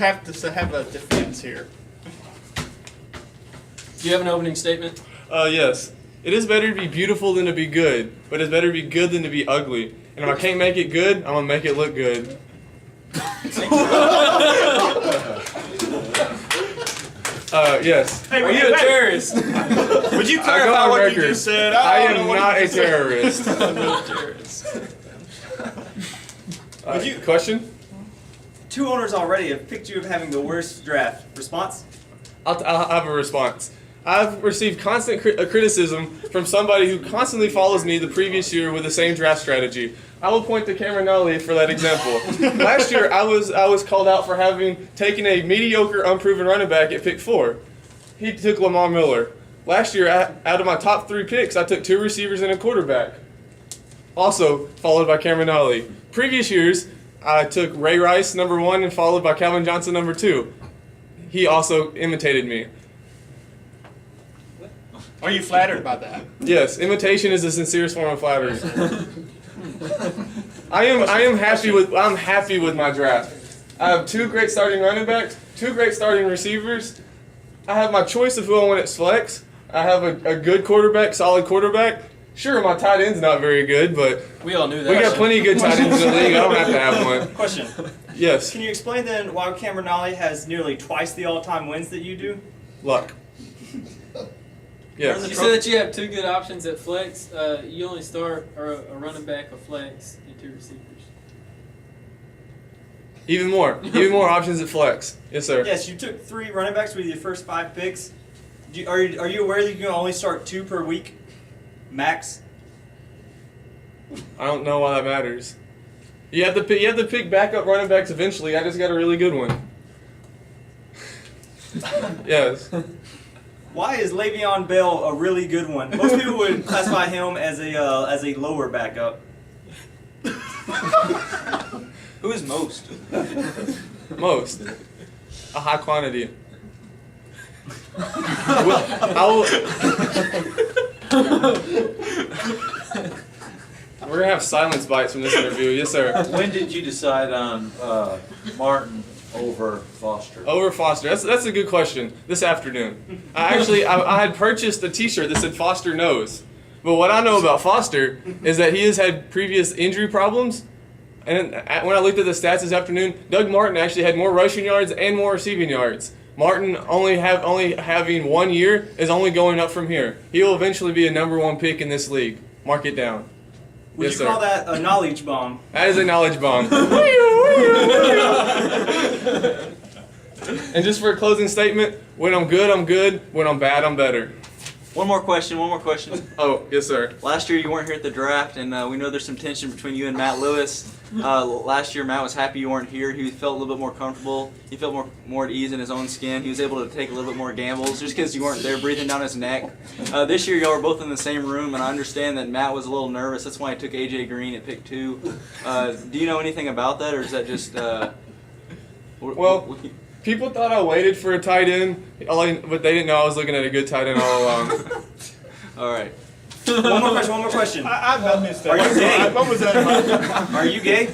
have to have a defense here. Do you have an opening statement? Yes. It is better to be beautiful than to be good, but it's better to be good than to be ugly. And if I can't make it good, I'm gonna make it look good. Yes. Hey, Are you a terrorist? Would you I go clarify on what record. you just said? I don't know am what not you a just said. terrorist. I'm not a terrorist. Would you- Question? 2 owners already have picked you of having the worst draft. Response? I'll have a response. I've received constant criticism from somebody who constantly follows me the previous year with the same draft strategy. I will point to Cameron Nolly for that example. Last year, I was called out for having taken a mediocre, unproven running back at pick 4. He took Lamar Miller. Last year, out of my top 3 picks, I took 2 receivers and a quarterback. Also followed by Cameron Nolly. Previous years, I took Ray Rice, number 1, and followed by Calvin Johnson, number 2. He also imitated me. Are you flattered by that? Yes, imitation is the sincerest form of flattery. I'm happy with my draft. I have 2 great starting running backs, 2 great starting receivers. I have my choice of who I want at flex. I have a good quarterback, solid quarterback. Sure, my tight end's not very good, but We all knew that. we got plenty of good tight ends in the league. I don't have to have one. Question. Yes, Can you explain then why Cameron Nolly has nearly twice the all-time wins that you do? luck. Yes. You said that you have 2 good options at flex. You only start a running back, a flex, and 2 receivers. Even more options at flex. Yes, sir. Yes, you took 3 running backs with your first 5 picks. Are you aware that you can only start 2 per week? Max? I don't know why that matters. You have to pick backup running backs eventually. I just got a really good one. Yes. Why is Le'Veon Bell a really good one? Most people would classify him as a lower backup. Who is most? Most. A high quantity. We're gonna have silence bites from this interview. Yes, sir. When did you decide on Martin over Foster? Over Foster. That's a good question. This afternoon. I had purchased a T-shirt that said Foster knows. But what I know about Foster is that he has had previous injury problems. And when I looked at the stats this afternoon, Doug Martin actually had more rushing yards and more receiving yards. Martin only having 1 year is only going up from here. He will eventually be a number 1 pick in this league. Mark it down. Would Yes, you sir. call that a knowledge bomb? That is a knowledge bomb. And just for a closing statement, when I'm good, I'm good. When I'm bad, I'm better. One more question. Oh, yes, sir. Last year you weren't here at the draft, and we know there's some tension between you and Matt Lewis. Last year Matt was happy you weren't here. He felt a little bit more comfortable. He felt more at ease in his own skin. He was able to take a little bit more gambles just because you weren't there breathing down his neck. This year y'all were both in the same room, and I understand that Matt was a little nervous. That's why I took A.J. Green at pick 2. Do you know anything about that, or is that just... Well, people thought I waited for a tight end, but they didn't know I was looking at a good tight end all along. All right. One more question. I missed that. Are you gay? What was that about? Are you gay?